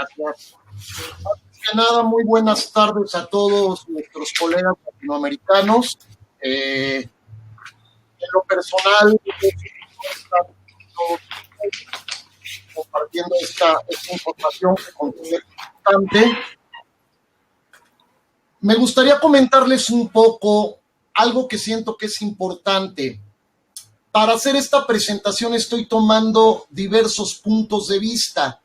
Gracias. Antes que nada, muy buenas tardes a todos nuestros colegas latinoamericanos. En lo personal, compartiendo esta información que considero importante. Me gustaría comentarles un poco algo que siento que es importante. Para hacer esta presentación estoy tomando diversos puntos de vista.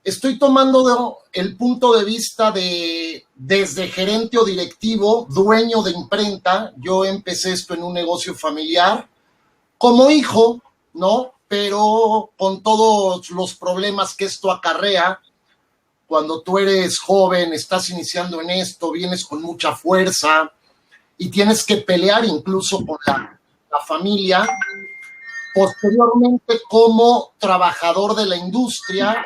Estoy tomando el punto de vista desde gerente o directivo, dueño de imprenta. Yo empecé esto en un negocio familiar, como hijo, ¿no? Pero con todos los problemas que esto acarrea. Cuando tú eres joven, estás iniciando en esto, vienes con mucha fuerza y tienes que pelear incluso con la familia. Posteriormente, como trabajador de la industria,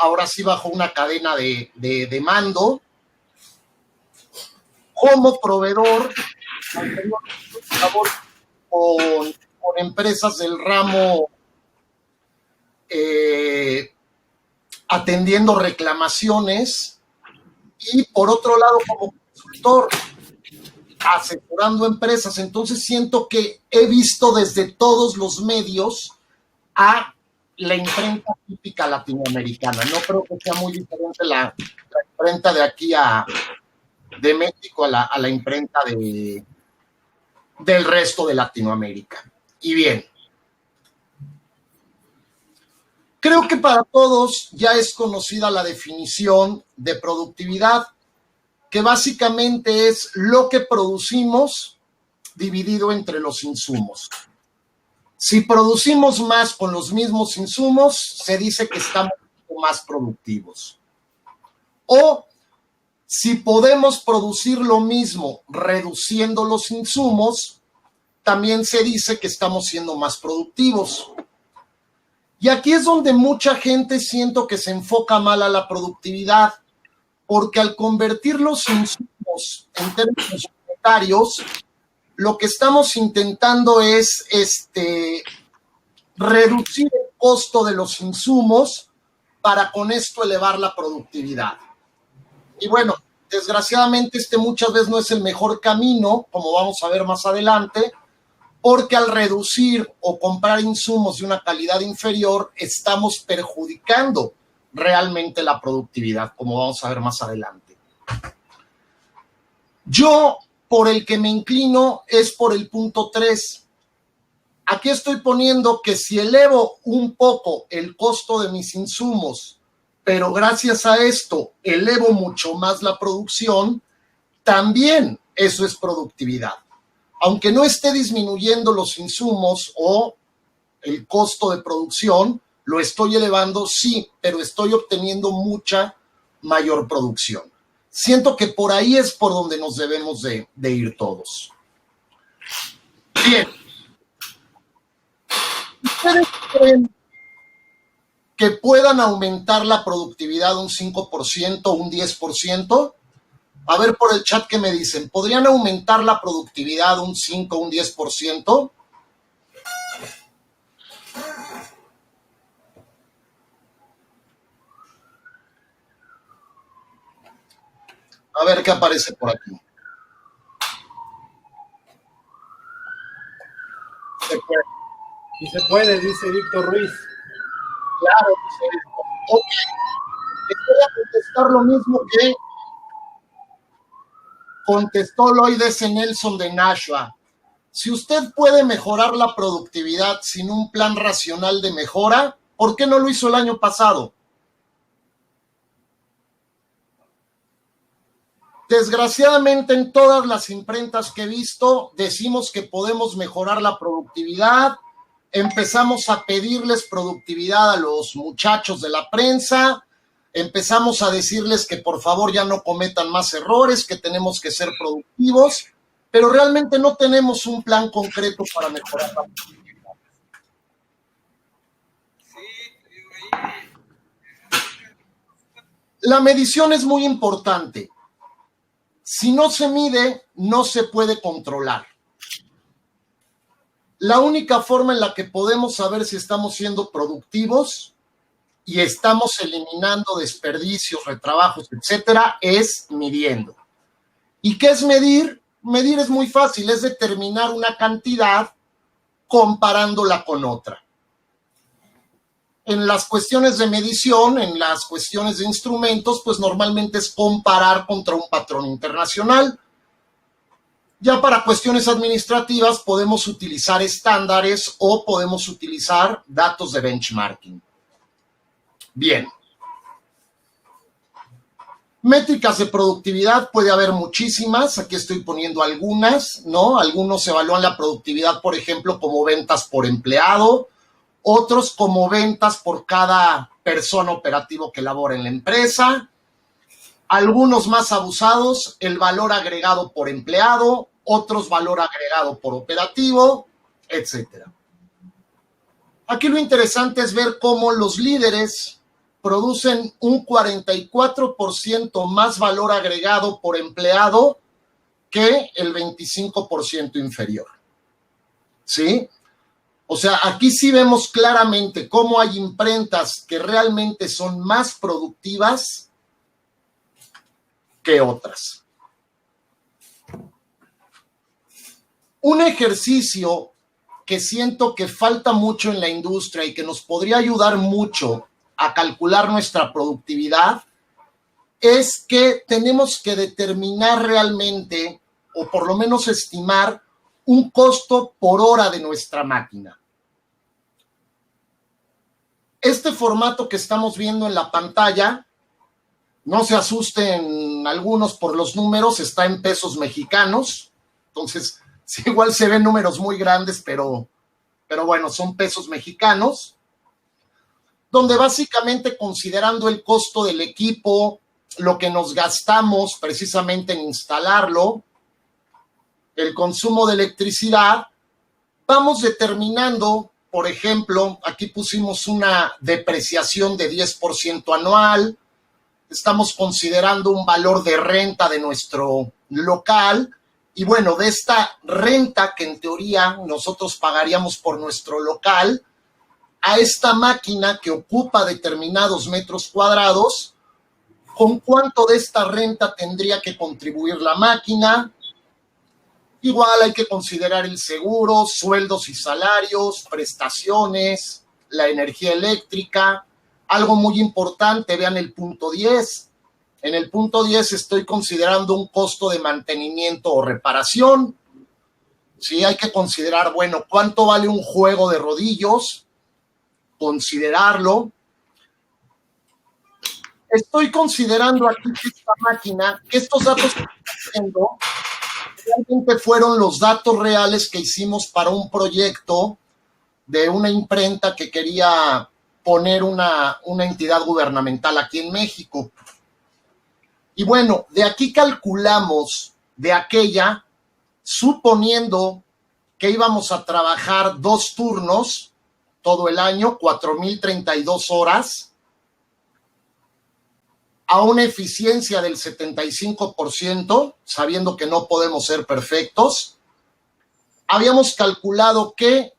ahora sí bajo una cadena de mando, como proveedor, con empresas del ramo, atendiendo reclamaciones, y por otro lado como consultor, asesorando empresas. Entonces siento que he visto desde todos los medios a la imprenta típica latinoamericana. No creo que sea muy diferente la imprenta de aquí de México a la imprenta del resto de Latinoamérica. Y bien, creo que para todos ya es conocida la definición de productividad, que básicamente es lo que producimos dividido entre los insumos. Si producimos más con los mismos insumos, se dice que estamos más productivos. O si podemos producir lo mismo reduciendo los insumos, también se dice que estamos siendo más productivos. Y aquí es donde mucha gente siento que se enfoca mal a la productividad, porque al convertir los insumos en términos monetarios, lo que estamos intentando es reducir el costo de los insumos para con esto elevar la productividad. Y bueno, desgraciadamente muchas veces no es el mejor camino, como vamos a ver más adelante, porque al reducir o comprar insumos de una calidad inferior, estamos perjudicando realmente la productividad, como vamos a ver más adelante. Yo, por el que me inclino, es por el punto 3. Aquí estoy poniendo que si elevo un poco el costo de mis insumos, pero gracias a esto elevo mucho más la producción, también eso es productividad. Aunque no esté disminuyendo los insumos o el costo de producción, lo estoy elevando, sí, pero estoy obteniendo mucha mayor producción. Siento que por ahí es por donde nos debemos de ir todos. Bien. ¿Ustedes creen que puedan aumentar la productividad un 5%, un 10%? A ver por el chat qué me dicen. ¿Podrían aumentar la productividad un 5, un 10%? A ver qué aparece por aquí. Se puede. Y se puede, dice Víctor Ruiz. Claro, dice Víctor. Ok. Les voy a contestar lo mismo que contestó Lloyd S. Nelson de Nashua. Si usted puede mejorar la productividad sin un plan racional de mejora, ¿por qué no lo hizo el año pasado? Desgraciadamente, en todas las imprentas que he visto, decimos que podemos mejorar la productividad, empezamos a pedirles productividad a los muchachos de la prensa, empezamos a decirles que por favor ya no cometan más errores, que tenemos que ser productivos, pero realmente no tenemos un plan concreto para mejorar la productividad. La medición es muy importante. Si no se mide, no se puede controlar. La única forma en la que podemos saber si estamos siendo productivos y estamos eliminando desperdicios, retrabajos, etcétera, es midiendo. ¿Y qué es medir? Medir es muy fácil, es determinar una cantidad comparándola con otra. En las cuestiones de medición, en las cuestiones de instrumentos, pues normalmente es comparar contra un patrón internacional. Ya para cuestiones administrativas podemos utilizar estándares o podemos utilizar datos de benchmarking. Bien. Métricas de productividad puede haber muchísimas, aquí estoy poniendo algunas, ¿no? Algunos evalúan la productividad, por ejemplo, como ventas por empleado, otros como ventas por cada persona operativo que labora en la empresa, algunos más abusados, el valor agregado por empleado, otros valor agregado por operativo, etc. Aquí lo interesante es ver cómo los líderes producen un 44% más valor agregado por empleado que el 25% inferior. ¿Sí? O sea, aquí sí vemos claramente cómo hay imprentas que realmente son más productivas que otras. Un ejercicio que siento que falta mucho en la industria y que nos podría ayudar mucho a calcular nuestra productividad es que tenemos que determinar realmente, o por lo menos estimar, un costo por hora de nuestra máquina. Este formato que estamos viendo en la pantalla, no se asusten algunos por los números, está en pesos mexicanos, entonces sí, igual se ven números muy grandes, pero bueno, son pesos mexicanos, donde básicamente considerando el costo del equipo, lo que nos gastamos precisamente en instalarlo, el consumo de electricidad, vamos determinando, por ejemplo, aquí pusimos una depreciación de 10% anual, estamos considerando un valor de renta de nuestro local, y bueno, de esta renta que en teoría nosotros pagaríamos por nuestro local, a esta máquina que ocupa determinados metros cuadrados, ¿con cuánto de esta renta tendría que contribuir la máquina? Igual hay que considerar el seguro, sueldos y salarios, prestaciones, la energía eléctrica. Algo muy importante, vean el punto 10. En el punto 10 estoy considerando un costo de mantenimiento o reparación. Sí, hay que considerar, bueno, ¿cuánto vale un juego de rodillos? Considerarlo. Estoy considerando aquí que esta máquina, que estos datos que estoy haciendo realmente fueron los datos reales que hicimos para un proyecto de una imprenta que quería poner una entidad gubernamental aquí en México. Y bueno, de aquí calculamos de aquella, suponiendo que íbamos a trabajar 2 turnos todo el año, 4,032 horas, a una eficiencia del 75%, sabiendo que no podemos ser perfectos, habíamos calculado que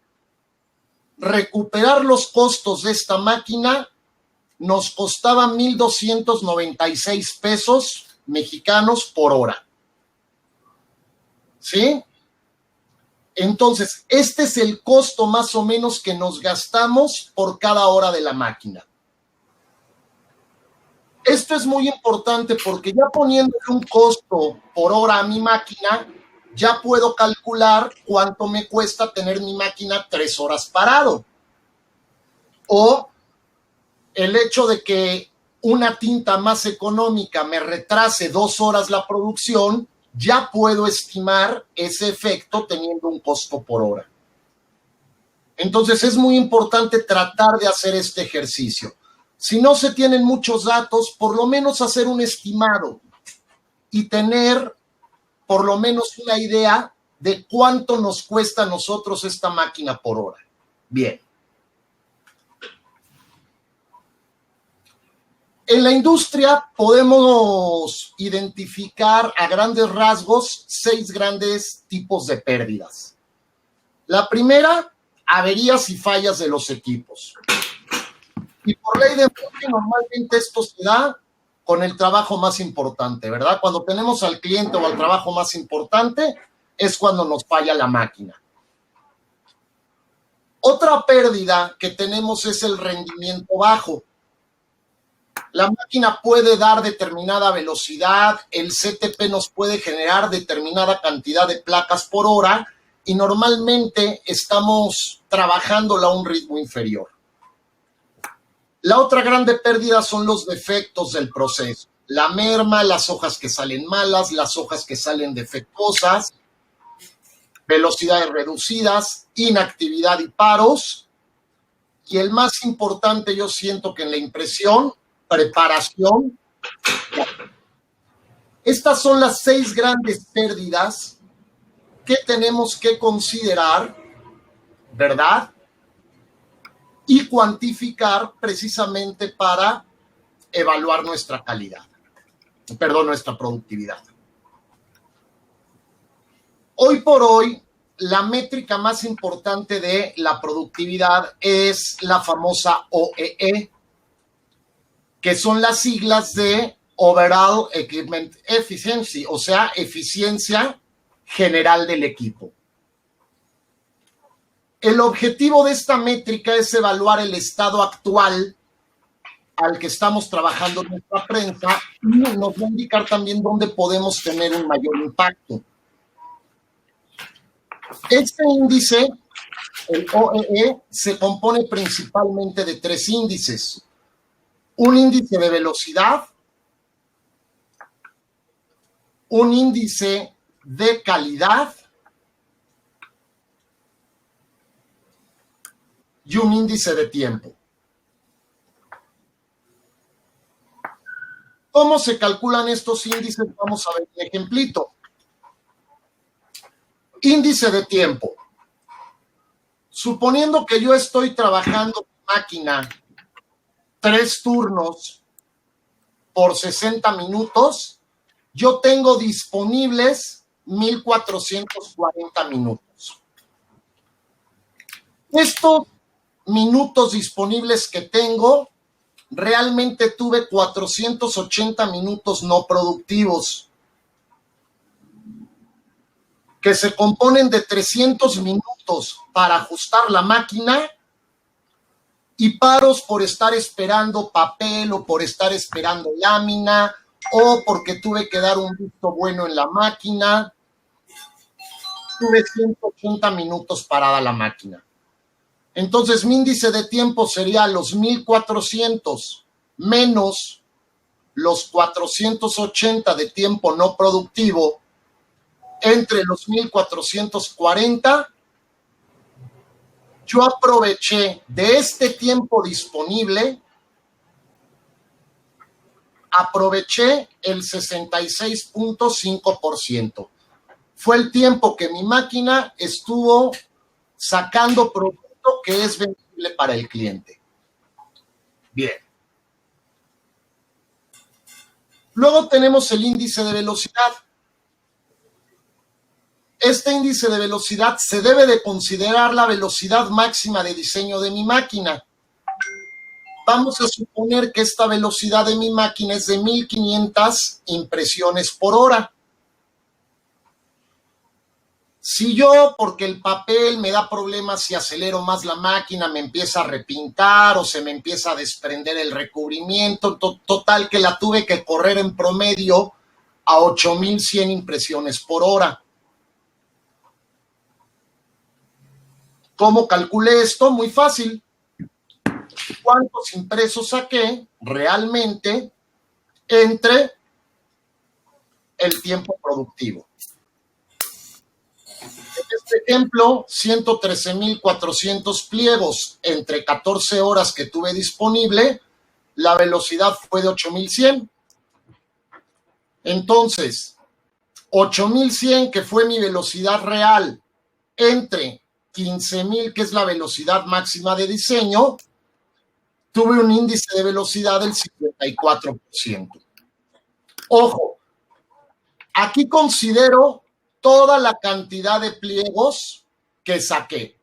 recuperar los costos de esta máquina nos costaba 1,296 pesos mexicanos por hora. ¿Sí? Entonces, este es el costo más o menos que nos gastamos por cada hora de la máquina. Esto es muy importante porque ya poniendo un costo por hora a mi máquina, ya puedo calcular cuánto me cuesta tener mi máquina 3 horas parado. O el hecho de que una tinta más económica me retrase 2 horas la producción, ya puedo estimar ese efecto teniendo un costo por hora. Entonces es muy importante tratar de hacer este ejercicio. Si no se tienen muchos datos, por lo menos hacer un estimado y tener por lo menos una idea de cuánto nos cuesta a nosotros esta máquina por hora. Bien. En la industria podemos identificar a grandes rasgos 6 grandes tipos de pérdidas. La primera, averías y fallas de los equipos. Y por ley de Murphy, normalmente esto se da con el trabajo más importante, ¿verdad? Cuando tenemos al cliente o al trabajo más importante, es cuando nos falla la máquina. Otra pérdida que tenemos es el rendimiento bajo. La máquina puede dar determinada velocidad, el CTP nos puede generar determinada cantidad de placas por hora y normalmente estamos trabajándola a un ritmo inferior. La otra grande pérdida son los defectos del proceso. La merma, las hojas que salen malas, las hojas que salen defectuosas, velocidades reducidas, inactividad y paros. Y el más importante, yo siento que en la impresión, preparación. Estas son las 6 grandes pérdidas que tenemos que considerar, ¿verdad? Y cuantificar precisamente para evaluar nuestra calidad, nuestra productividad. Hoy por hoy, la métrica más importante de la productividad es la famosa OEE, que son las siglas de Overall Equipment Efficiency, o sea, eficiencia general del equipo. El objetivo de esta métrica es evaluar el estado actual al que estamos trabajando en nuestra prensa y nos va a indicar también dónde podemos tener un mayor impacto. Este índice, el OEE, se compone principalmente de 3 índices. Un índice de velocidad, un índice de calidad y un índice de tiempo. ¿Cómo se calculan estos índices? Vamos a ver un ejemplito. Índice de tiempo. Suponiendo que yo estoy trabajando en máquina 3 turnos por 60 minutos, yo tengo disponibles 1,440 minutos. Estos minutos disponibles que tengo, realmente tuve 480 minutos no productivos, que se componen de 300 minutos para ajustar la máquina y paros por estar esperando papel o por estar esperando lámina o porque tuve que dar un visto bueno en la máquina. Tuve 180 minutos parada la máquina. Entonces, mi índice de tiempo sería los 1,400 menos los 480 de tiempo no productivo entre los 1,440. Yo aproveché de este tiempo disponible, aproveché el 66.5%. Fue el tiempo que mi máquina estuvo sacando producto que es vendible para el cliente. Bien. Luego tenemos el índice de velocidad. Este índice de velocidad se debe de considerar la velocidad máxima de diseño de mi máquina. Vamos a suponer que esta velocidad de mi máquina es de 1,500 impresiones por hora. Si yo, porque el papel me da problemas si acelero más la máquina, me empieza a repintar o se me empieza a desprender el recubrimiento, total que la tuve que correr en promedio a 8,100 impresiones por hora. ¿Cómo calculé esto? Muy fácil. ¿Cuántos impresos saqué realmente entre el tiempo productivo? En este ejemplo, 113,400 pliegos entre 14 horas que tuve disponible, la velocidad fue de 8,100. Entonces, 8,100, que fue mi velocidad real, entre 15,000, que es la velocidad máxima de diseño, tuve un índice de velocidad del 54%. Ojo, aquí considero toda la cantidad de pliegos que saqué.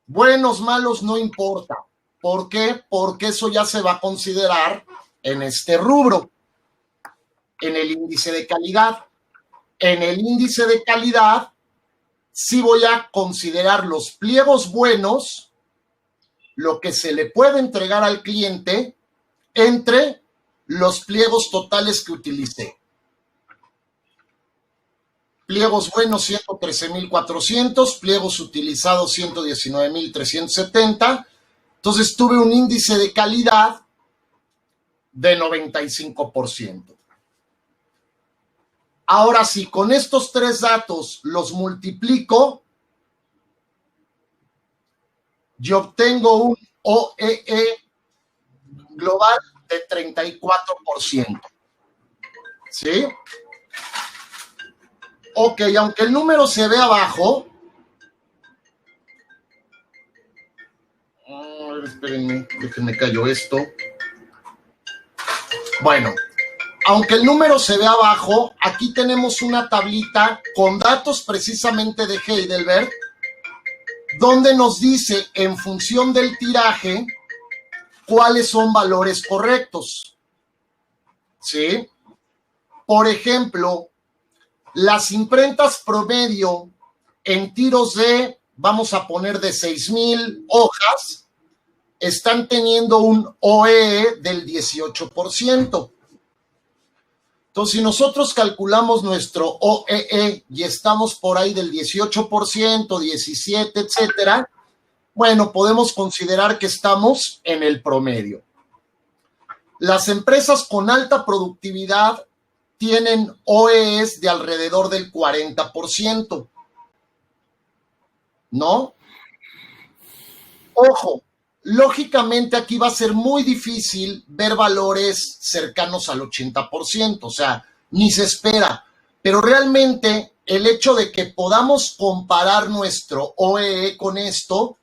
Buenos, malos, no importa. ¿Por qué? Porque eso ya se va a considerar en este rubro, en el índice de calidad. En el índice de calidad sí voy a considerar los pliegos buenos, lo que se le puede entregar al cliente, entre los pliegos totales que utilicé. Pliegos buenos 113,400, pliegos utilizados 119,370. Entonces tuve un índice de calidad de 95%. Ahora sí, con estos tres datos los multiplico, yo obtengo un OEE global de 34%. ¿Sí? Ok, aunque el número se ve abajo, espérenme, déjenme callo esto. Bueno, aunque el número se ve abajo, aquí tenemos una tablita con datos precisamente de Heidelberg, donde nos dice en función del tiraje cuáles son valores correctos. ¿Sí? Por ejemplo, las imprentas promedio en tiros de, vamos a poner de 6,000 hojas, están teniendo un OEE del 18%. Entonces, si nosotros calculamos nuestro OEE y estamos por ahí del 18%, 17%, etcétera, bueno, podemos considerar que estamos en el promedio. Las empresas con alta productividad tienen OEEs de alrededor del 40%, ¿no? Ojo, lógicamente aquí va a ser muy difícil ver valores cercanos al 80%, o sea, ni se espera, pero realmente el hecho de que podamos comparar nuestro OEE con esto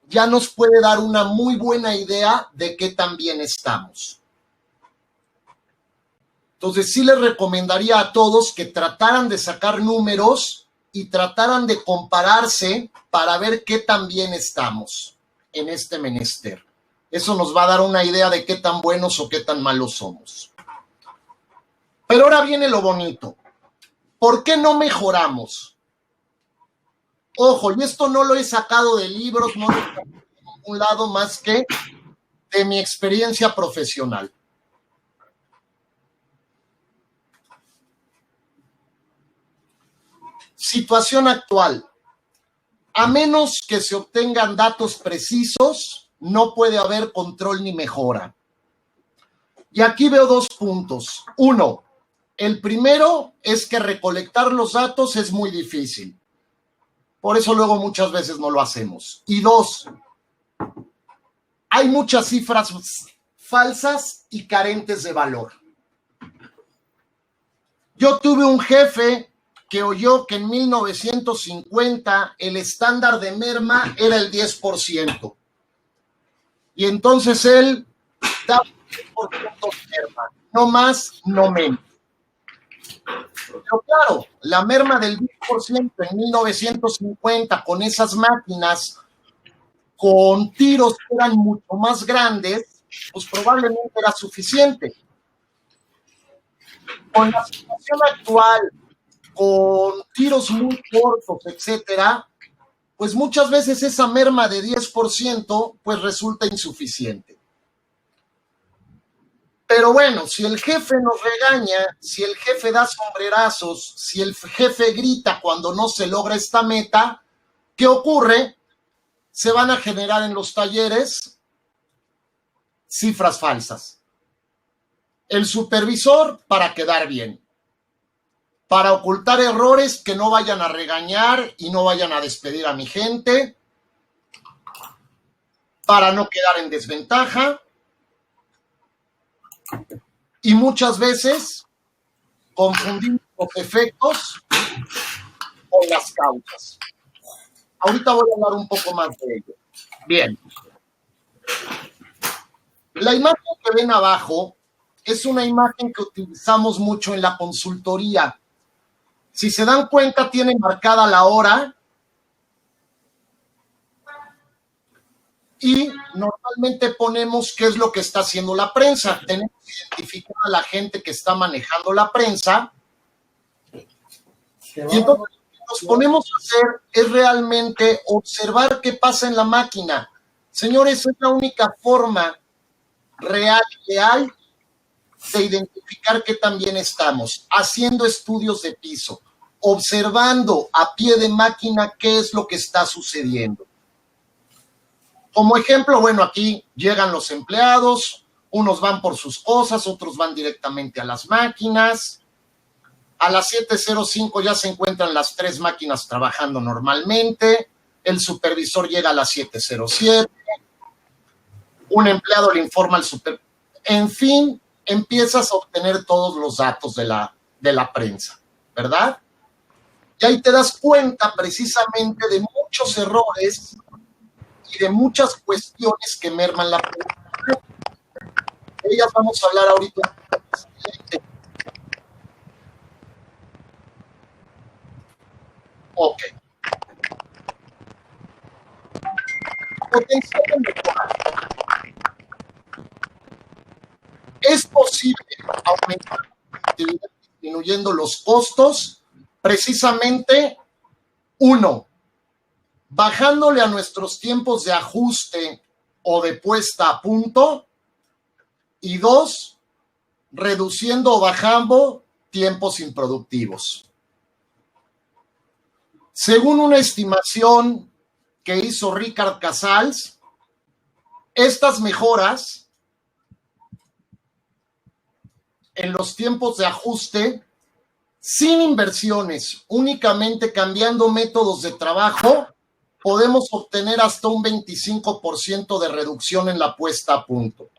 ya nos puede dar una muy buena idea de qué tan bien estamos. Entonces sí les recomendaría a todos que trataran de sacar números y trataran de compararse para ver qué tan bien estamos en este menester. Eso nos va a dar una idea de qué tan buenos o qué tan malos somos. Pero ahora viene lo bonito. ¿Por qué no mejoramos? Ojo, y esto no lo he sacado de libros, no lo he sacado de ningún lado más que de mi experiencia profesional. Situación actual. A menos que se obtengan datos precisos, no puede haber control ni mejora. Y aquí veo dos puntos. Uno, el primero es que recolectar los datos es muy difícil. Por eso luego muchas veces no lo hacemos. Y dos, hay muchas cifras falsas y carentes de valor. Yo tuve un jefe que oyó que en 1950 el estándar de merma era el 10%. Y entonces él daba 10% de merma, no más, no menos. Pero claro, la merma del 10% en 1950 con esas máquinas, con tiros que eran mucho más grandes, pues probablemente era suficiente. Con la situación actual, con tiros muy cortos, etcétera, pues muchas veces esa merma de 10% pues resulta insuficiente. Pero bueno, si el jefe nos regaña, si el jefe da sombrerazos, si el jefe grita cuando no se logra esta meta, ¿qué ocurre? Se van a generar en los talleres cifras falsas. El supervisor para quedar bien, para ocultar errores que no vayan a regañar y no vayan a despedir a mi gente, para no quedar en desventaja, y muchas veces confundimos los efectos con las causas. Ahorita voy a hablar un poco más de ello. Bien. La imagen que ven abajo es una imagen que utilizamos mucho en la consultoría. Si se dan cuenta, tiene marcada la hora y normalmente ponemos qué es lo que está haciendo la prensa. Tenemos que identificar a la gente que está manejando la prensa. Y entonces lo que nos ponemos a hacer es realmente observar qué pasa en la máquina. Señores, es la única forma real que hay de identificar qué tan bien estamos, haciendo estudios de piso, observando a pie de máquina qué es lo que está sucediendo. Como ejemplo, bueno, aquí llegan los empleados, unos van por sus cosas, otros van directamente a las máquinas. A las 7:05 ya se encuentran las 3 máquinas trabajando normalmente, el supervisor llega a las 7:07, un empleado le informa al supervisor, en fin, empiezas a obtener todos los datos de la prensa, ¿verdad? Y ahí te das cuenta precisamente de muchos errores y de muchas cuestiones que merman la prensa. De ellas vamos a hablar ahorita. Ok. Potencial de mejora. Es posible aumentar la productividad disminuyendo los costos, precisamente, uno, bajándole a nuestros tiempos de ajuste o de puesta a punto, y dos, reduciendo o bajando tiempos improductivos. Según una estimación que hizo Ricard Casals, estas mejoras en los tiempos de ajuste, sin inversiones, únicamente cambiando métodos de trabajo, podemos obtener hasta un 25% de reducción en la puesta a punto.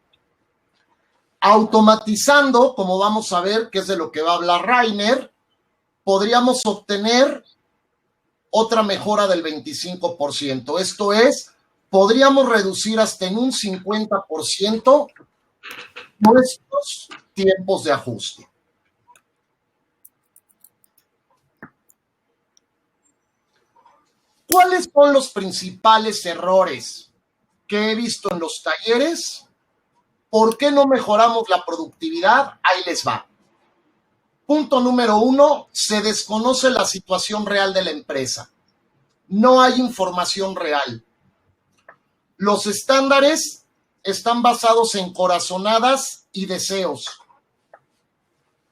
Automatizando, como vamos a ver, que es de lo que va a hablar Rainer, podríamos obtener otra mejora del 25%. Esto es, podríamos reducir hasta en un 50% nuestros tiempos de ajuste. ¿Cuáles son los principales errores que he visto en los talleres? ¿Por qué no mejoramos la productividad? Ahí les va. Punto número 1, se desconoce la situación real de la empresa. No hay información real. Los estándares están basados en corazonadas y deseos.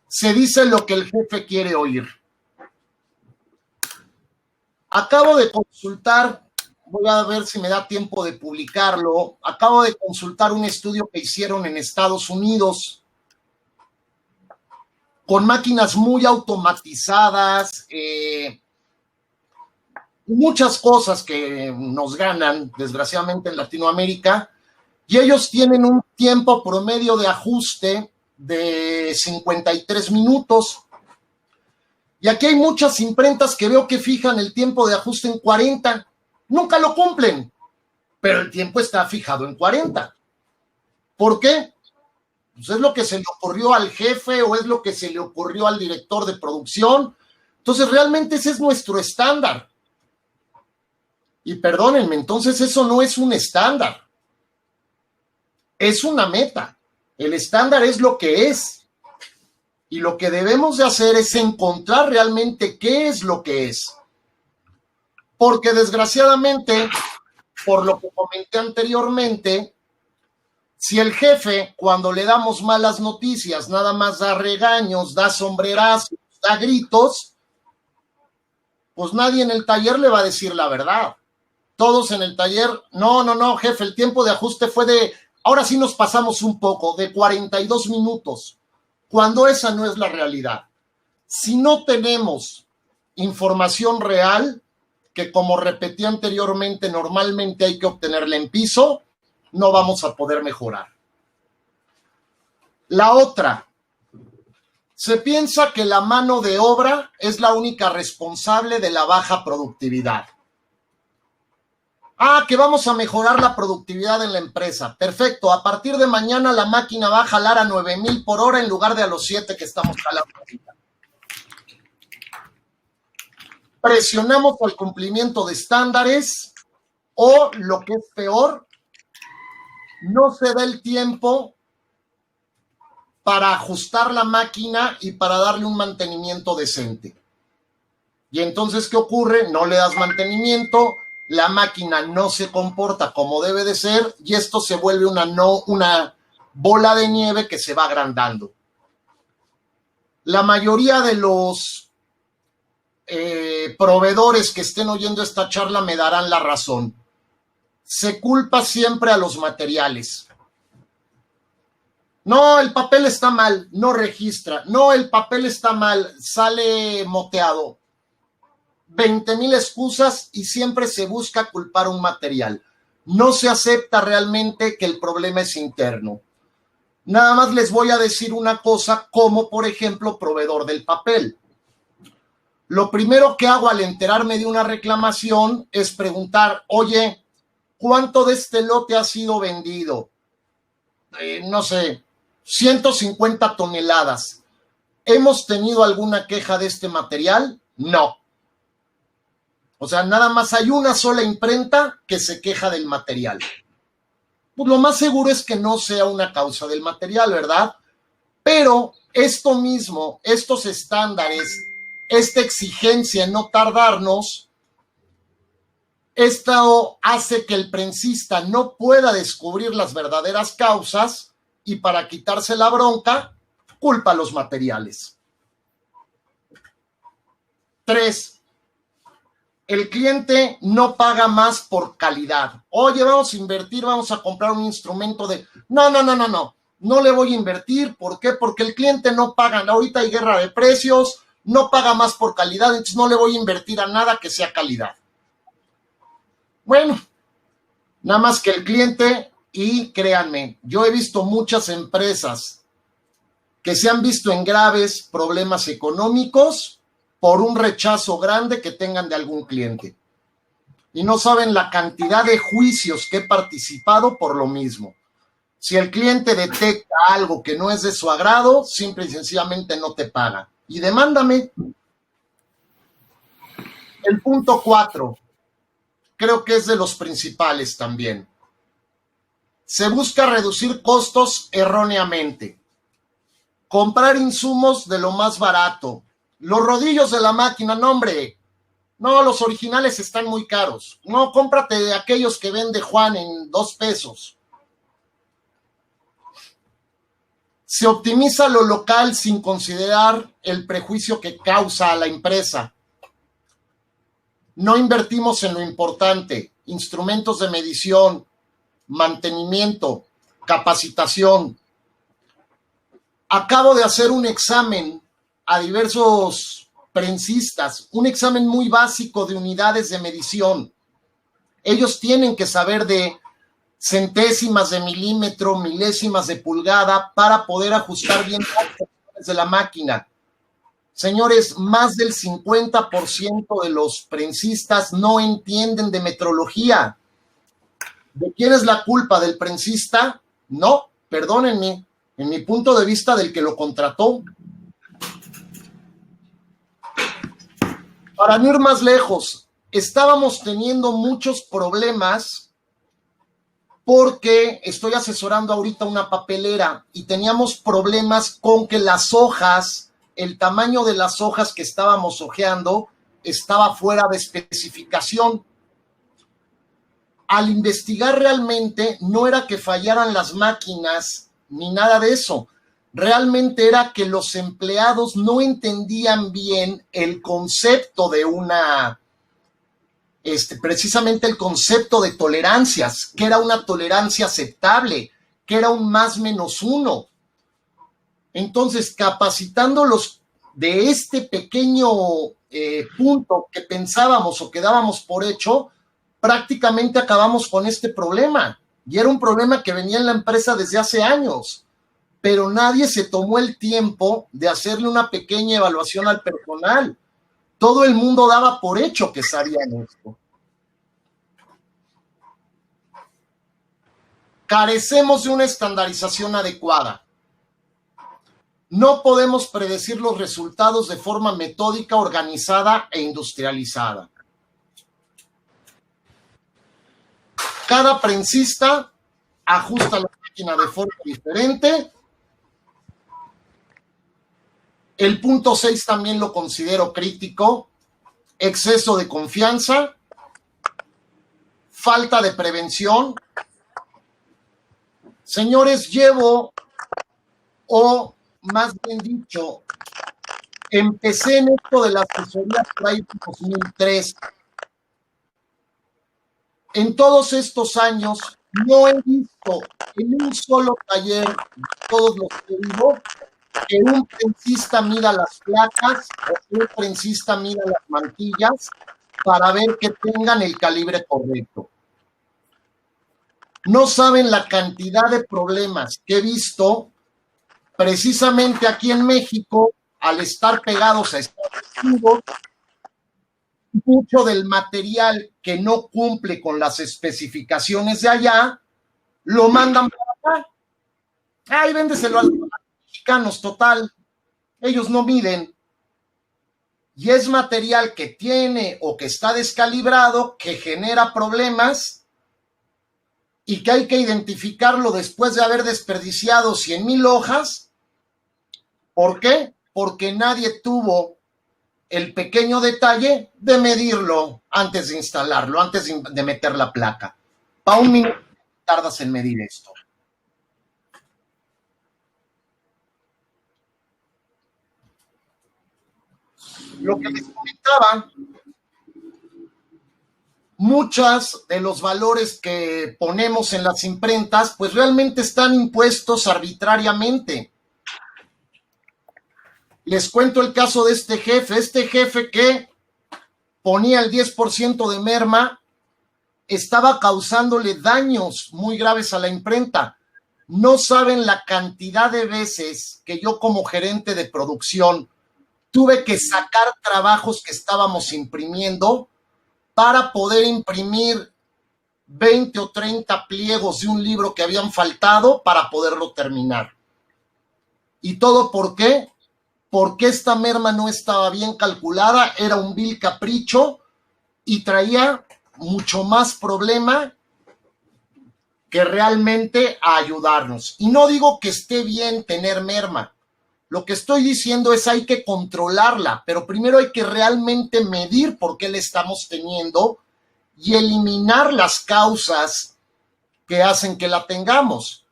Se dice lo que el jefe quiere oír. Acabo de consultar, voy a ver si me da tiempo de publicarlo, acabo de consultar un estudio que hicieron en Estados Unidos con máquinas muy automatizadas, muchas cosas que nos ganan, desgraciadamente, en Latinoamérica, y ellos tienen un tiempo promedio de ajuste de 53 minutos. Y aquí hay muchas imprentas que veo que fijan el tiempo de ajuste en 40. Nunca lo cumplen, pero el tiempo está fijado en 40. ¿Por qué? Pues es lo que se le ocurrió al jefe o es lo que se le ocurrió al director de producción. Entonces, realmente ese es nuestro estándar. Y perdónenme, entonces eso no es un estándar. Es una meta. El estándar es lo que es. Y lo que debemos de hacer es encontrar realmente qué es lo que es. Porque desgraciadamente, por lo que comenté anteriormente, si el jefe, cuando le damos malas noticias, nada más da regaños, da sombrerazos, da gritos, pues nadie en el taller le va a decir la verdad. Todos en el taller, no, jefe, el tiempo de ajuste fue de, ahora sí nos pasamos un poco, de 42 minutos. Cuando esa no es la realidad. Si no tenemos información real, que como repetí anteriormente, normalmente hay que obtenerla en piso, no vamos a poder mejorar. La otra, se piensa que la mano de obra es la única responsable de la baja productividad. Que vamos a mejorar la productividad en la empresa. Perfecto, a partir de mañana la máquina va a jalar a 9,000 por hora en lugar de a los 7 que estamos jalando ahorita. Presionamos al cumplimiento de estándares o, lo que es peor, no se da el tiempo para ajustar la máquina y para darle un mantenimiento decente. Y entonces, ¿qué ocurre? No le das mantenimiento, la máquina no se comporta como debe de ser y esto se vuelve una bola de nieve que se va agrandando. La mayoría de los proveedores que estén oyendo esta charla me darán la razón. Se culpa siempre a los materiales. No, el papel está mal, no registra. No, el papel está mal, sale moteado. 20,000 excusas y siempre se busca culpar un material. No se acepta realmente que el problema es interno. Nada más les voy a decir una cosa, como por ejemplo proveedor del papel. Lo primero que hago al enterarme de una reclamación es preguntar, oye, ¿cuánto de este lote ha sido vendido? No sé, 150 toneladas. ¿Hemos tenido alguna queja de este material? No. O sea, nada más hay una sola imprenta que se queja del material. Pues lo más seguro es que no sea una causa del material, ¿verdad? Pero esto mismo, estos estándares, esta exigencia en no tardarnos, esto hace que el prensista no pueda descubrir las verdaderas causas y para quitarse la bronca, culpa a los materiales. 3. El cliente no paga más por calidad. Oye, vamos a invertir, vamos a comprar un instrumento de... No. No le voy a invertir. ¿Por qué? Porque el cliente no paga. Ahorita hay guerra de precios, no paga más por calidad, entonces no le voy a invertir a nada que sea calidad. Bueno, nada más que el cliente, y créanme, yo he visto muchas empresas que se han visto en graves problemas económicos por un rechazo grande que tengan de algún cliente. Y no saben la cantidad de juicios que he participado por lo mismo. Si el cliente detecta algo que no es de su agrado, simple y sencillamente no te paga. Y demándame. El punto 4, creo que es de los principales también. Se busca reducir costos erróneamente. Comprar insumos de lo más barato. Los rodillos de la máquina, no hombre, no, los originales están muy caros. No, cómprate de aquellos que vende Juan en 2 pesos. Se optimiza lo local sin considerar el prejuicio que causa a la empresa. No invertimos en lo importante, instrumentos de medición, mantenimiento, capacitación. Acabo de hacer un examen a diversos prensistas, un examen muy básico de unidades de medición. Ellos tienen que saber de centésimas de milímetro, milésimas de pulgada para poder ajustar bien las funciones de la máquina. Señores, más del 50% de los prensistas no entienden de metrología. ¿De quién es la culpa? ¿Del prensista? No, perdónenme, en mi punto de vista del que lo contrató. Para no ir más lejos, estábamos teniendo muchos problemas porque estoy asesorando ahorita una papelera y teníamos problemas con que las hojas, el tamaño de las hojas que estábamos hojeando estaba fuera de especificación. Al investigar realmente no era que fallaran las máquinas ni nada de eso. Realmente era que los empleados no entendían bien el concepto de precisamente el concepto de tolerancias, que era una tolerancia aceptable, que era un +-1. Entonces, capacitándolos de este pequeño punto que pensábamos o que dábamos por hecho, prácticamente acabamos con este problema. Y era un problema que venía en la empresa desde hace años. Pero nadie se tomó el tiempo de hacerle una pequeña evaluación al personal. Todo el mundo daba por hecho que sabían esto. Carecemos de una estandarización adecuada. No podemos predecir los resultados de forma metódica, organizada e industrializada. Cada prensista ajusta la máquina de forma diferente. El punto 6 también lo considero crítico. Exceso de confianza, falta de prevención. Señores, o más bien dicho, empecé en esto de la asesoría por ahí en 2003. En todos estos años no he visto en un solo taller de todos los que vivo que un prensista mida las placas o que un prensista mida las mantillas para ver que tengan el calibre correcto. No saben la cantidad de problemas que he visto precisamente aquí en México al estar pegados a Estados Unidos. Mucho del material que no cumple con las especificaciones de allá lo mandan para acá. Ay, véndeselo a los mexicanos, total. Ellos no miden. Y es material que tiene o que está descalibrado, que genera problemas y que hay que identificarlo después de haber desperdiciado 100,000 hojas. ¿Por qué? Porque nadie tuvo el pequeño detalle de medirlo antes de instalarlo, antes de meter la placa. Para un minuto tardas en medir esto. Lo que les comentaba, muchos de los valores que ponemos en las imprentas, pues realmente están impuestos arbitrariamente. Les cuento el caso de este jefe que ponía el 10% de merma, estaba causándole daños muy graves a la imprenta. No saben la cantidad de veces que yo como gerente de producción tuve que sacar trabajos que estábamos imprimiendo para poder imprimir 20 o 30 pliegos de un libro que habían faltado para poderlo terminar. ¿Y todo por qué? Porque esta merma no estaba bien calculada, era un vil capricho y traía mucho más problema que realmente a ayudarnos. Y no digo que esté bien tener merma, lo que estoy diciendo es hay que controlarla, pero primero hay que realmente medir por qué la estamos teniendo y eliminar las causas que hacen que la tengamos.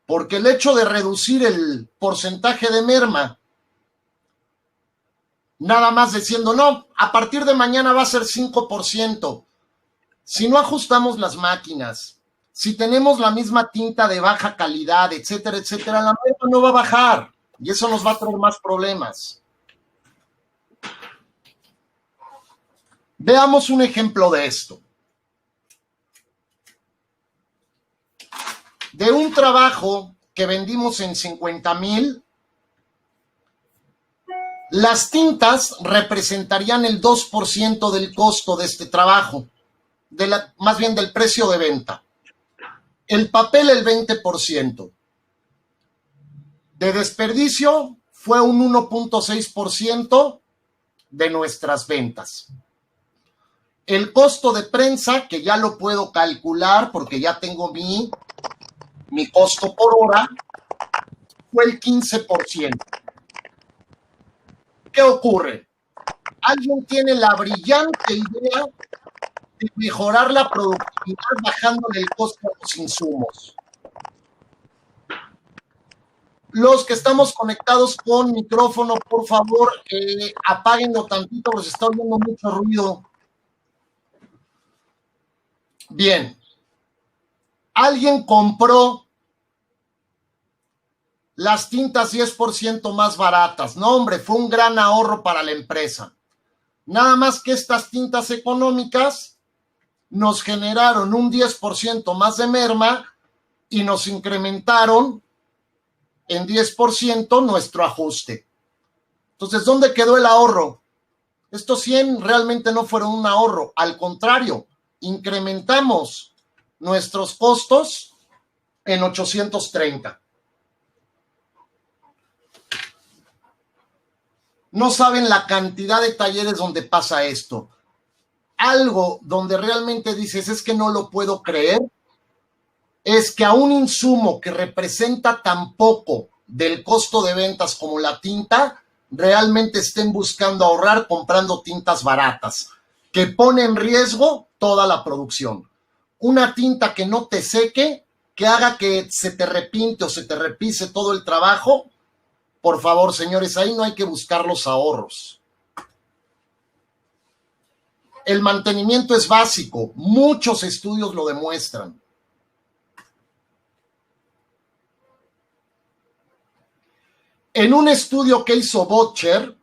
Porque el hecho de reducir el porcentaje de merma, nada más diciendo, no, a partir de mañana va a ser 5%. Si no ajustamos las máquinas, si tenemos la misma tinta de baja calidad, etcétera, etcétera, la merma no va a bajar y eso nos va a traer más problemas. Veamos un ejemplo de esto. De un trabajo que vendimos en 50,000, las tintas representarían el 2% del costo de este trabajo, más bien del precio de venta. El papel el 20%. De desperdicio fue un 1.6% de nuestras ventas. El costo de prensa, que ya lo puedo calcular porque ya tengo mi costo por hora, fue el 15%. ¿Qué ocurre? Alguien tiene la brillante idea de mejorar la productividad bajándole el costo a los insumos. Los que estamos conectados con micrófono, por favor, apáguenlo tantito porque se está oyendo mucho ruido. Bien. Alguien compró las tintas 10% más baratas. No, hombre, fue un gran ahorro para la empresa. Nada más que estas tintas económicas nos generaron un 10% más de merma y nos incrementaron en 10% nuestro ajuste. Entonces, ¿dónde quedó el ahorro? Estos 100 realmente no fueron un ahorro, al contrario, incrementamos nuestros costos en 830. No saben la cantidad de talleres donde pasa esto. Algo donde realmente dices, es que no lo puedo creer, es que a un insumo que representa tan poco del costo de ventas como la tinta, realmente estén buscando ahorrar comprando tintas baratas, que pone en riesgo toda la producción. Una tinta que no te seque, que haga que se te repinte o se te repise todo el trabajo, por favor, señores, ahí no hay que buscar los ahorros. El mantenimiento es básico, muchos estudios lo demuestran. En un estudio que hizo Botcher,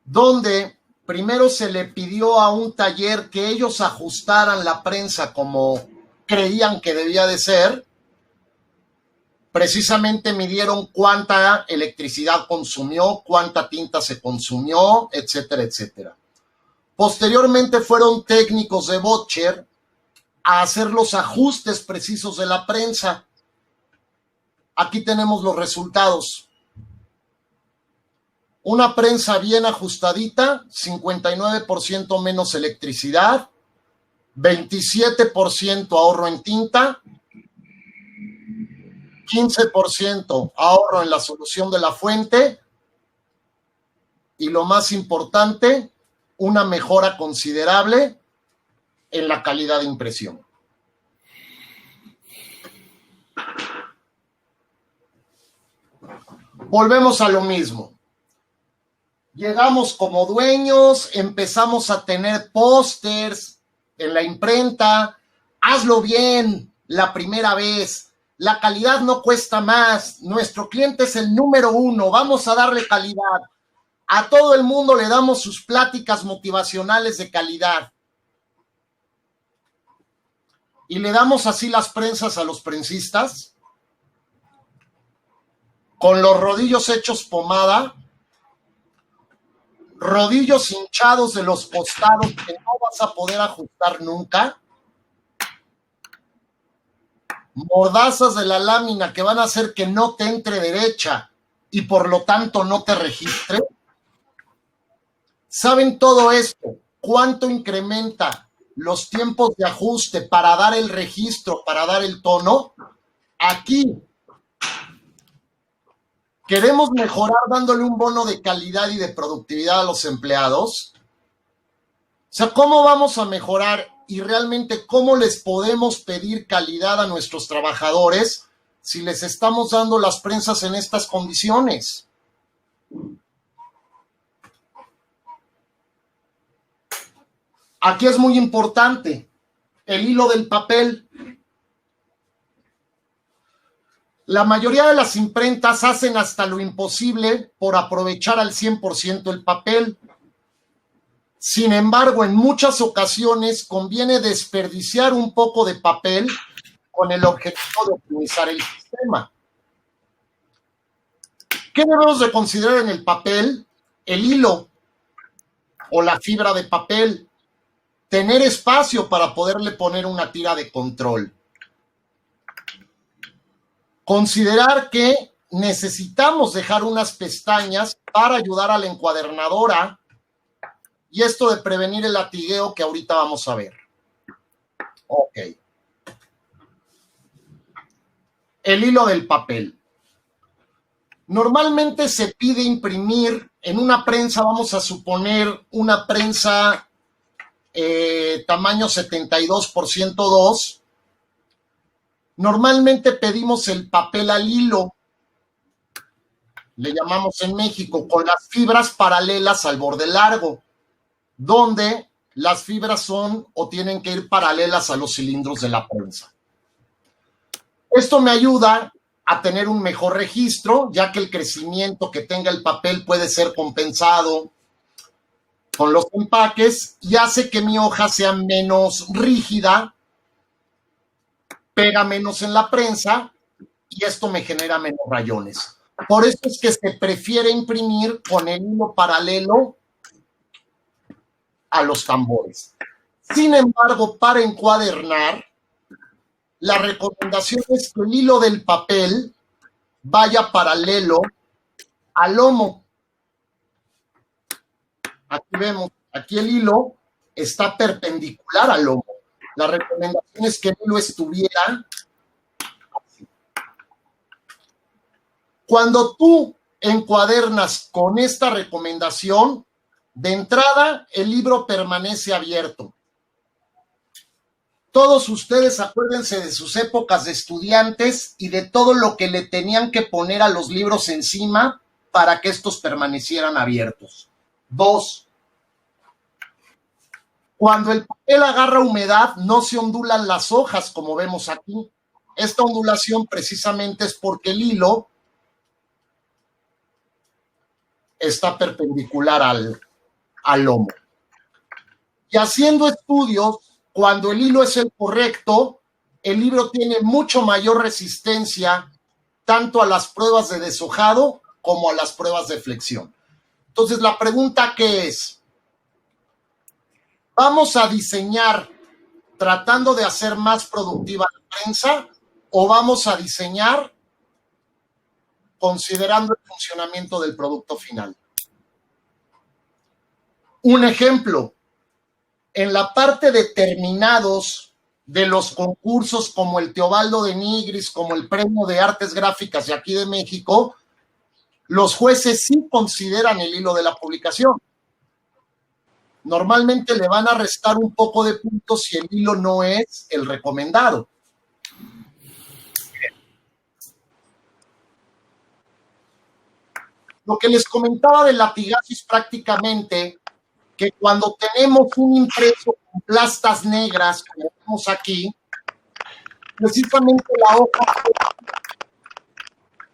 donde primero se le pidió a un taller que ellos ajustaran la prensa como creían que debía de ser, precisamente midieron cuánta electricidad consumió, cuánta tinta se consumió, etcétera, etcétera. Posteriormente fueron técnicos de Botcher a hacer los ajustes precisos de la prensa. Aquí tenemos los resultados. Una prensa bien ajustadita, 59% menos electricidad, 27% ahorro en tinta, 15% ahorro en la solución de la fuente y lo más importante, una mejora considerable en la calidad de impresión. Volvemos a lo mismo. Llegamos como dueños, empezamos a tener pósters en la imprenta. Hazlo bien la primera vez. La calidad no cuesta más. Nuestro cliente es el número 1. Vamos a darle calidad. A todo el mundo le damos sus pláticas motivacionales de calidad. Y le damos así las prensas a los prensistas. Con los rodillos hechos pomada. Rodillos hinchados de los costados que no vas a poder ajustar nunca. Mordazas de la lámina que van a hacer que no te entre derecha y por lo tanto no te registre. ¿Saben todo esto? ¿Cuánto incrementa los tiempos de ajuste para dar el registro, para dar el tono? Aquí queremos mejorar dándole un bono de calidad y de productividad a los empleados. O sea, ¿cómo vamos a mejorar y realmente cómo les podemos pedir calidad a nuestros trabajadores si les estamos dando las prensas en estas condiciones? Aquí es muy importante el hilo del papel. La mayoría de las imprentas hacen hasta lo imposible por aprovechar al 100% el papel. Sin embargo, en muchas ocasiones conviene desperdiciar un poco de papel con el objetivo de optimizar el sistema. ¿Qué debemos de considerar en el papel? El hilo o la fibra de papel. Tener espacio para poderle poner una tira de control. Considerar que necesitamos dejar unas pestañas para ayudar a la encuadernadora y esto de prevenir el latigueo que ahorita vamos a ver. Ok. El hilo del papel. Normalmente se pide imprimir en una prensa, vamos a suponer una prensa tamaño 72x102. Normalmente pedimos el papel al hilo, le llamamos en México, con las fibras paralelas al borde largo, donde las fibras son o tienen que ir paralelas a los cilindros de la prensa. Esto me ayuda a tener un mejor registro, ya que el crecimiento que tenga el papel puede ser compensado con los empaques y hace que mi hoja sea menos rígida, pega menos en la prensa y esto me genera menos rayones. Por eso es que se prefiere imprimir con el hilo paralelo a los tambores. Sin embargo, para encuadernar, la recomendación es que el hilo del papel vaya paralelo al lomo. Aquí vemos, aquí el hilo está perpendicular al lomo. La recomendación es que el hilo estuviera Cuando tú encuadernas con esta recomendación, de entrada, el libro permanece abierto. Todos ustedes acuérdense de sus épocas de estudiantes y de todo lo que le tenían que poner a los libros encima para que estos permanecieran abiertos. 2. Cuando el papel agarra humedad, no se ondulan las hojas, como vemos aquí. Esta ondulación precisamente es porque el hilo está perpendicular al lomo. Y haciendo estudios, cuando el hilo es el correcto, el libro tiene mucho mayor resistencia tanto a las pruebas de deshojado como a las pruebas de flexión. Entonces, la pregunta ¿qué es? ¿Vamos a diseñar tratando de hacer más productiva la prensa o vamos a diseñar considerando el funcionamiento del producto final? Un ejemplo, en la parte de terminados de los concursos como el Teobaldo de Nigris, como el Premio de Artes Gráficas de aquí de México, los jueces sí consideran el hilo de la publicación. Normalmente le van a restar un poco de puntos si el hilo no es el recomendado. Lo que les comentaba del latigazo es prácticamente que cuando tenemos un impreso con plastas negras, como vemos aquí, precisamente la hoja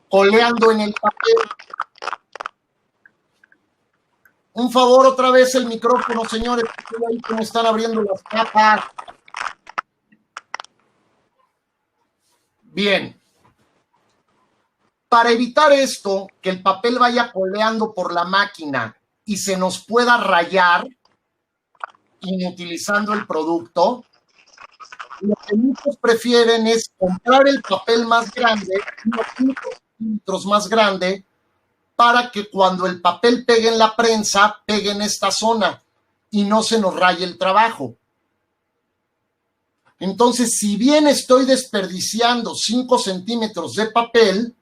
coleando en el papel. Un favor, otra vez el micrófono, señores, ahí que me están abriendo las capas. Bien. Para evitar esto, que el papel vaya coleando por la máquina y se nos pueda rayar, inutilizando el producto, lo que muchos prefieren es comprar el papel más grande, unos 5 centímetros más grande, para que cuando el papel pegue en la prensa, pegue en esta zona y no se nos raye el trabajo. Entonces, si bien estoy desperdiciando 5 centímetros de papel,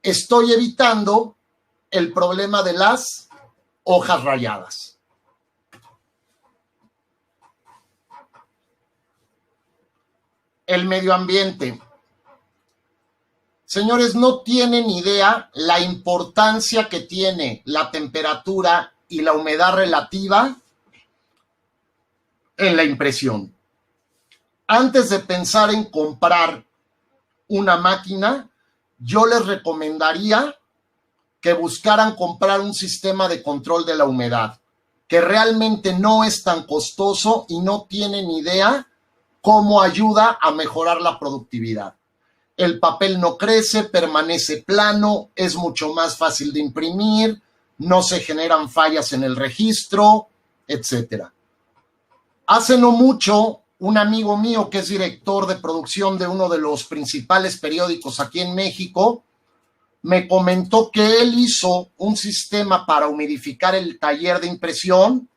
estoy evitando el problema de las hojas rayadas. El medio ambiente. Señores, no tienen idea la importancia que tiene la temperatura y la humedad relativa en la impresión. Antes de pensar en comprar una máquina, yo les recomendaría que buscaran comprar un sistema de control de la humedad, que realmente no es tan costoso y no tienen idea cómo ayuda a mejorar la productividad. El papel no crece, permanece plano, es mucho más fácil de imprimir, no se generan fallas en el registro, etc. Hace no mucho, un amigo mío que es director de producción de uno de los principales periódicos aquí en México, me comentó que él hizo un sistema para humidificar el taller de impresión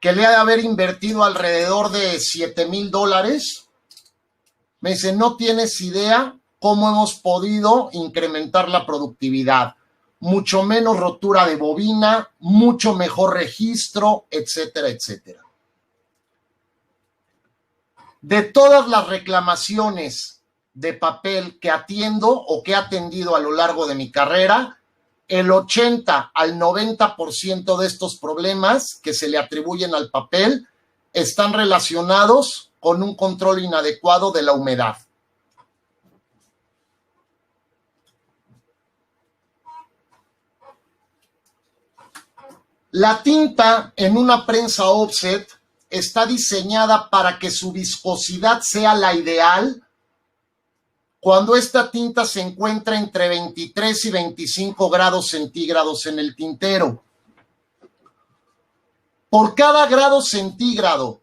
que le ha de haber invertido alrededor de $7,000. Me dice, no tienes idea cómo hemos podido incrementar la productividad. Mucho menos rotura de bobina, mucho mejor registro, etcétera, etcétera. De todas las reclamaciones de papel que atiendo o que he atendido a lo largo de mi carrera, el 80 al 90% de estos problemas que se le atribuyen al papel están relacionados con un control inadecuado de la humedad. La tinta en una prensa offset está diseñada para que su viscosidad sea la ideal cuando esta tinta se encuentra entre 23 y 25 grados centígrados en el tintero. Por cada grado centígrado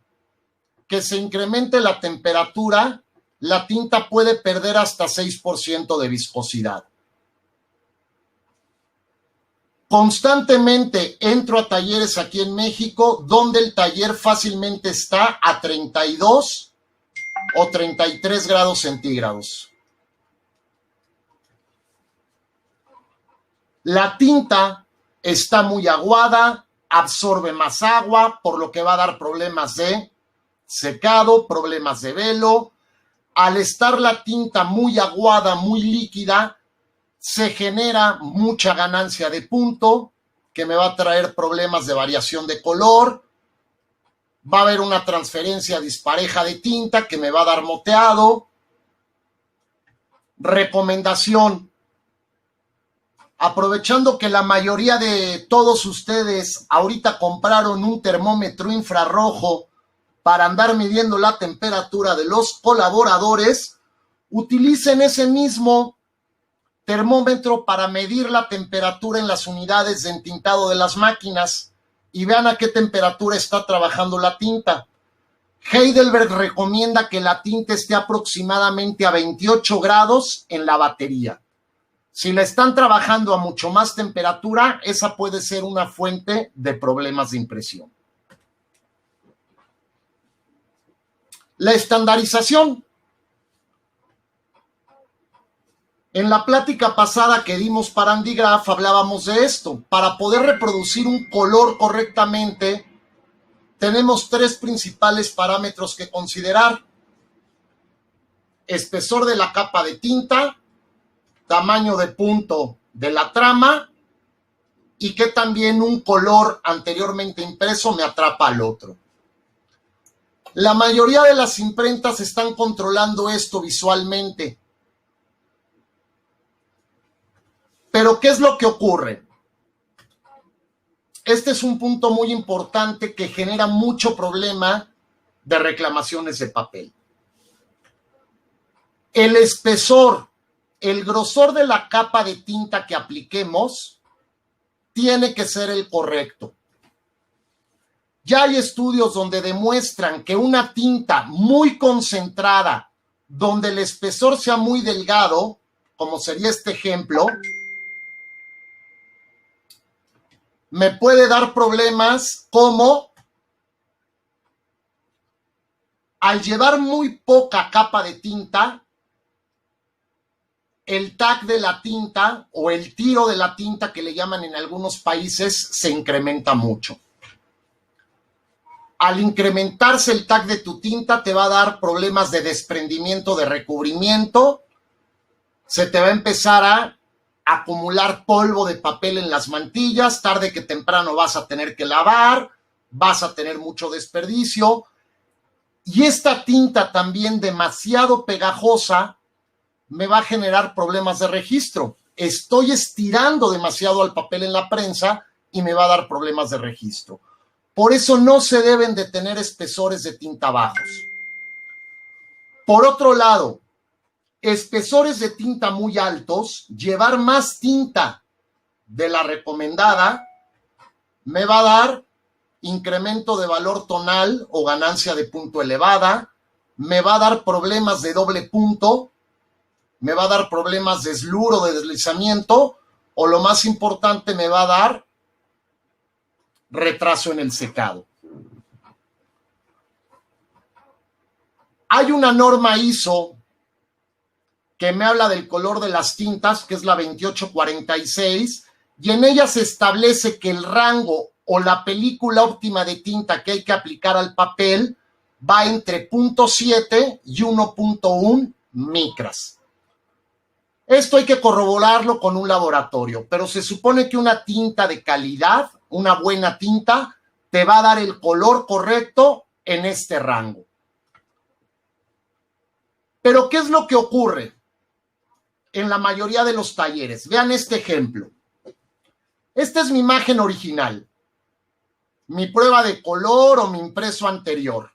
que se incremente la temperatura, la tinta puede perder hasta 6% de viscosidad. Constantemente entro a talleres aquí en México donde el taller fácilmente está a 32 o 33 grados centígrados. La tinta está muy aguada, absorbe más agua, por lo que va a dar problemas de secado, problemas de velo. Al estar la tinta muy aguada, muy líquida, se genera mucha ganancia de punto, que me va a traer problemas de variación de color. Va a haber una transferencia dispareja de tinta que me va a dar moteado. Recomendación: aprovechando que la mayoría de todos ustedes ahorita compraron un termómetro infrarrojo para andar midiendo la temperatura de los colaboradores, utilicen ese mismo termómetro para medir la temperatura en las unidades de entintado de las máquinas y vean a qué temperatura está trabajando la tinta. Heidelberg recomienda que la tinta esté aproximadamente a 28 grados en la batería. Si la están trabajando a mucho más temperatura, esa puede ser una fuente de problemas de impresión. La estandarización. En la plática pasada que dimos para Andigraph hablábamos de esto. Para poder reproducir un color correctamente, tenemos tres principales parámetros que considerar: espesor de la capa de tinta, tamaño de punto de la trama y que también un color anteriormente impreso me atrapa al otro. La mayoría de las imprentas están controlando esto visualmente. Pero ¿qué es lo que ocurre? Este es un punto muy importante que genera mucho problema de reclamaciones de papel. El espesor, el grosor de la capa de tinta que apliquemos tiene que ser el correcto. Ya hay estudios donde demuestran que una tinta muy concentrada, donde el espesor sea muy delgado, como sería este ejemplo, me puede dar problemas como al llevar muy poca capa de tinta, el tag de la tinta o el tiro de la tinta que le llaman en algunos países se incrementa mucho. Al incrementarse el tag de tu tinta te va a dar problemas de desprendimiento, de recubrimiento, se te va a empezar a acumular polvo de papel en las mantillas, tarde que temprano vas a tener que lavar, vas a tener mucho desperdicio. Y esta tinta también demasiado pegajosa me va a generar problemas de registro. Estoy estirando demasiado al papel en la prensa y me va a dar problemas de registro. Por eso no se deben de tener espesores de tinta bajos. Por otro lado, espesores de tinta muy altos, llevar más tinta de la recomendada me va a dar incremento de valor tonal o ganancia de punto elevada, me va a dar problemas de doble punto, me va a dar problemas de slur o de deslizamiento, o lo más importante, me va a dar retraso en el secado. Hay una norma ISO que me habla del color de las tintas, que es la 2846, y en ella se establece que el rango o la película óptima de tinta que hay que aplicar al papel va entre 0.7 y 1.1 micras. Esto hay que corroborarlo con un laboratorio, pero se supone que una tinta de calidad, una buena tinta, te va a dar el color correcto en este rango. Pero ¿qué es lo que ocurre en la mayoría de los talleres? Vean este ejemplo. Esta es mi imagen original, mi prueba de color o mi impreso anterior,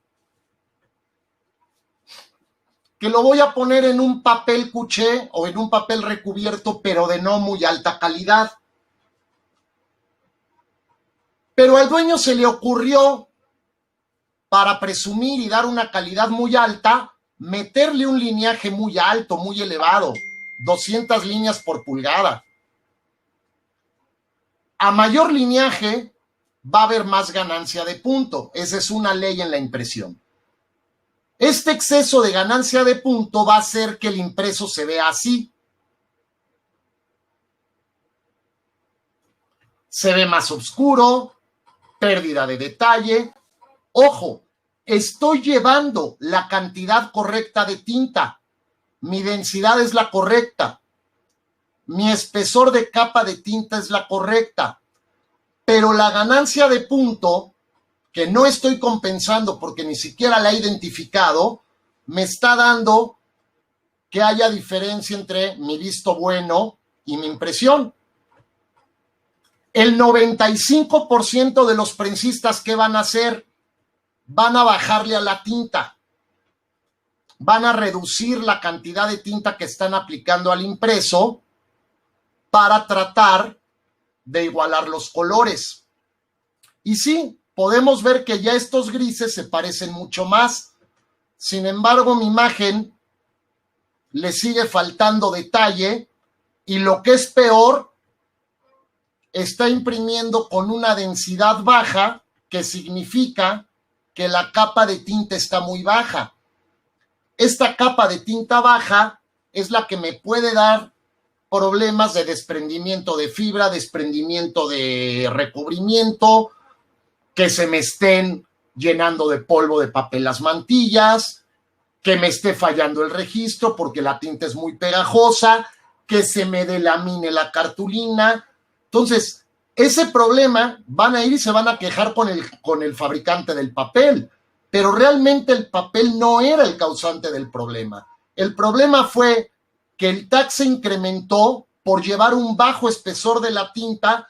que lo voy a poner en un papel cuché o en un papel recubierto, pero de no muy alta calidad. Pero al dueño se le ocurrió, para presumir y dar una calidad muy alta, meterle un lineaje muy alto, muy elevado, 200 líneas por pulgada. A mayor lineaje va a haber más ganancia de punto. Esa es una ley en la impresión. Este exceso de ganancia de punto va a hacer que el impreso se vea así. se ve más oscuro, pérdida de detalle. Ojo, estoy llevando la cantidad correcta de tinta, mi densidad es la correcta, mi espesor de capa de tinta es la correcta, pero la ganancia de punto, que no estoy compensando porque ni siquiera la he identificado, me está dando que haya diferencia entre mi visto bueno y mi impresión. El 95% de los prensistas, ¿qué van a hacer? Van a bajarle a la tinta, van a reducir la cantidad de tinta que están aplicando al impreso para tratar de igualar los colores. Y sí, podemos ver que ya estos grises se parecen mucho más. Sin embargo, mi imagen le sigue faltando detalle y lo que es peor, está imprimiendo con una densidad baja, que significa que la capa de tinta está muy baja. Esta capa de tinta baja es la que me puede dar problemas de desprendimiento de fibra, desprendimiento de recubrimiento, que se me estén llenando de polvo de papel las mantillas, que me esté fallando el registro porque la tinta es muy pegajosa, que se me delamine la cartulina. Entonces, ese problema van a ir y se van a quejar con el fabricante del papel, pero realmente el papel no era el causante del problema. El problema fue que el TAC se incrementó por llevar un bajo espesor de la tinta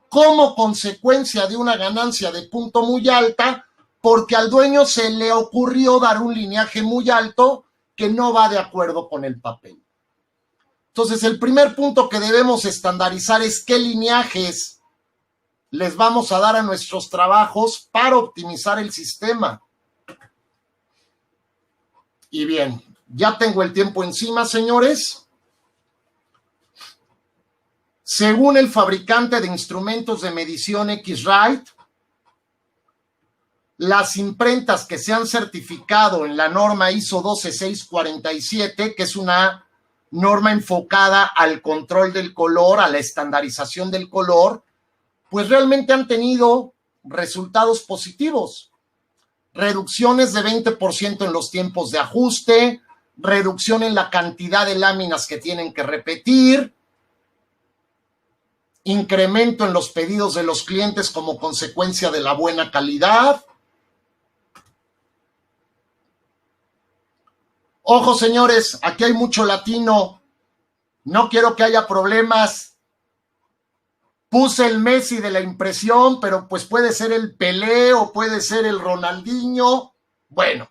como consecuencia de una ganancia de punto muy alta, porque al dueño se le ocurrió dar un lineaje muy alto que no va de acuerdo con el papel. Entonces, el primer punto que debemos estandarizar es qué lineajes les vamos a dar a nuestros trabajos para optimizar el sistema. Y bien, ya tengo el tiempo encima, señores. Según el fabricante de instrumentos de medición X-Rite, las imprentas que se han certificado en la norma ISO 12647, que es una norma enfocada al control del color, a la estandarización del color, pues realmente han tenido resultados positivos. Reducciones de 20% en los tiempos de ajuste, reducción en la cantidad de láminas que tienen que repetir, incremento en los pedidos de los clientes como consecuencia de la buena calidad. Ojo, señores, aquí hay mucho latino, no quiero que haya problemas. Puse el Messi de la impresión, pero pues puede ser el Pelé o puede ser el Ronaldinho. Bueno,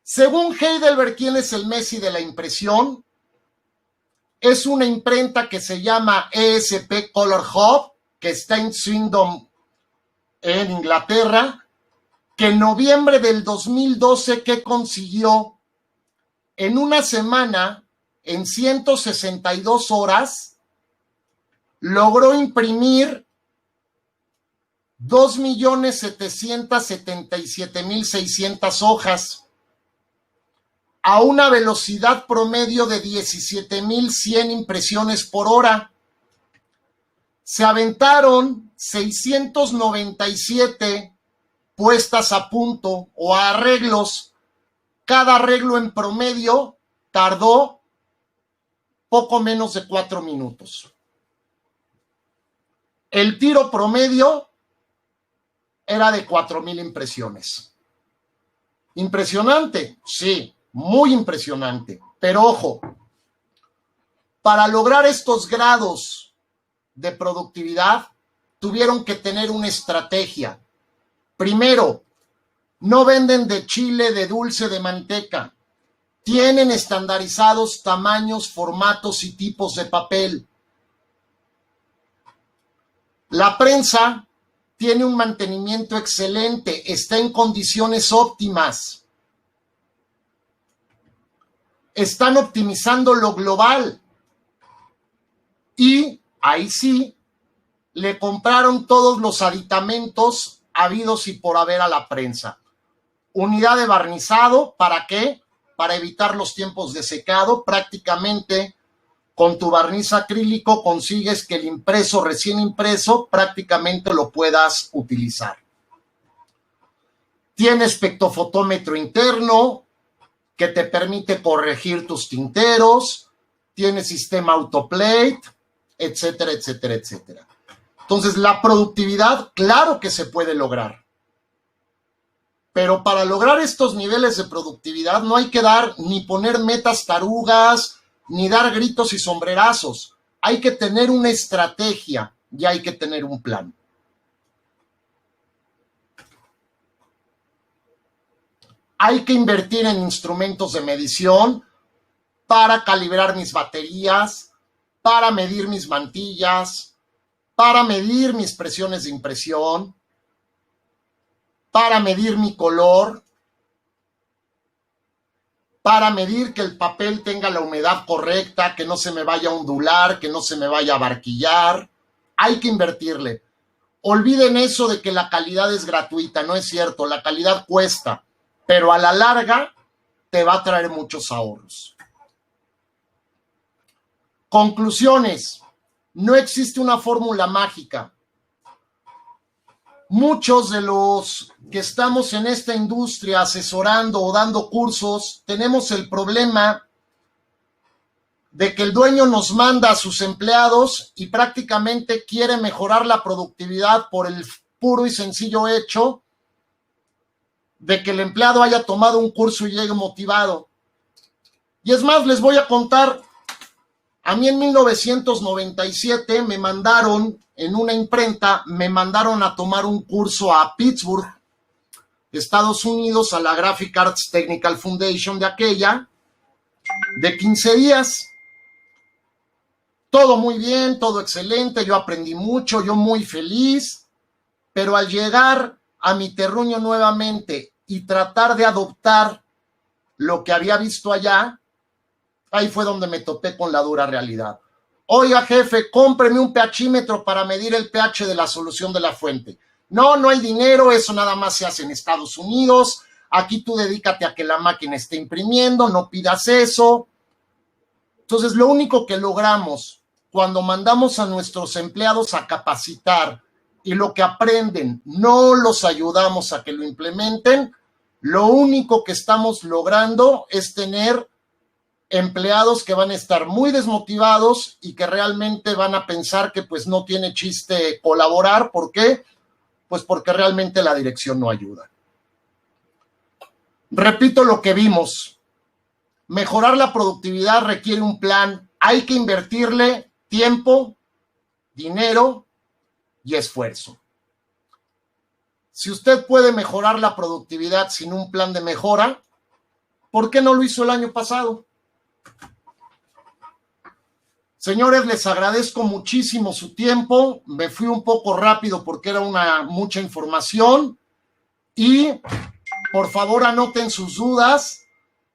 según Heidelberg, ¿quién es el Messi de la impresión? Es una imprenta que se llama ESP Color Hub, que está en Swindon, en Inglaterra, que en noviembre del 2012, ¿qué consiguió? En una semana, en 162 horas, logró imprimir 2.777.600 hojas a una velocidad promedio de 17.100 impresiones por hora. Se aventaron 697 puestas a punto o arreglos. Cada arreglo en promedio tardó poco menos de 4 minutos. El tiro promedio era de 4,000 impresiones. Impresionante, sí, muy impresionante. Pero ojo, para lograr estos grados de productividad, tuvieron que tener una estrategia. Primero, no venden de chile, de dulce, de manteca. Tienen estandarizados tamaños, formatos y tipos de papel. La prensa tiene un mantenimiento excelente, está en condiciones óptimas. Están optimizando lo global. Y ahí sí, le compraron todos los aditamentos habidos y por haber a la prensa. Unidad de barnizado, ¿para qué? Para evitar los tiempos de secado. Prácticamente con tu barniz acrílico consigues que el impreso recién impreso prácticamente lo puedas utilizar. Tiene espectrofotómetro interno que te permite corregir tus tinteros, tiene sistema autoplate, etcétera, etcétera, etcétera. Entonces, la productividad, claro que se puede lograr. Pero para lograr estos niveles de productividad no hay que dar ni poner metas tarugas, ni dar gritos y sombrerazos. Hay que tener una estrategia y hay que tener un plan. Hay que invertir en instrumentos de medición para calibrar mis baterías, para medir mis mantillas, para medir mis presiones de impresión, para medir mi color, para medir que el papel tenga la humedad correcta, que no se me vaya a ondular, que no se me vaya a barquillar. Hay que invertirle. Olviden eso de que la calidad es gratuita, no es cierto, la calidad cuesta, pero a la larga te va a traer muchos ahorros. Conclusiones. No existe una fórmula mágica. Muchos de los que estamos en esta industria asesorando o dando cursos, tenemos el problema de que el dueño nos manda a sus empleados y prácticamente quiere mejorar la productividad por el puro y sencillo hecho de que el empleado haya tomado un curso y llegue motivado. Y es más, les voy a contar, a mí en 1997 me mandaron, en una imprenta, me mandaron a tomar un curso a Pittsburgh, Estados Unidos, a la Graphic Arts Technical Foundation de aquella, de 15 días. Todo muy bien, todo excelente, yo aprendí mucho, yo muy feliz, pero al llegar a mi terruño nuevamente y tratar de adoptar lo que había visto allá, ahí fue donde me topé con la dura realidad. Oiga, jefe, cómpreme un pHímetro para medir el pH de la solución de la fuente. No, no hay dinero, eso nada más se hace en Estados Unidos. Aquí tú dedícate a que la máquina esté imprimiendo, no pidas eso. Entonces, lo único que logramos cuando mandamos a nuestros empleados a capacitar y lo que aprenden no los ayudamos a que lo implementen, lo único que estamos logrando es tener empleados que van a estar muy desmotivados y que realmente van a pensar que pues no tiene chiste colaborar. ¿Por qué? Pues porque realmente la dirección no ayuda. Repito lo que vimos. Mejorar la productividad requiere un plan. Hay que invertirle tiempo, dinero y esfuerzo. Si usted puede mejorar la productividad sin un plan de mejora, ¿por qué no lo hizo el año pasado? Señores, les agradezco muchísimo su tiempo. Me fui un poco rápido porque era mucha información. Y por favor anoten sus dudas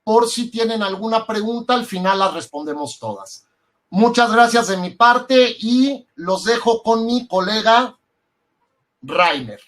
por si tienen alguna pregunta. Al final las respondemos todas. Muchas gracias de mi parte y los dejo con mi colega Rainer.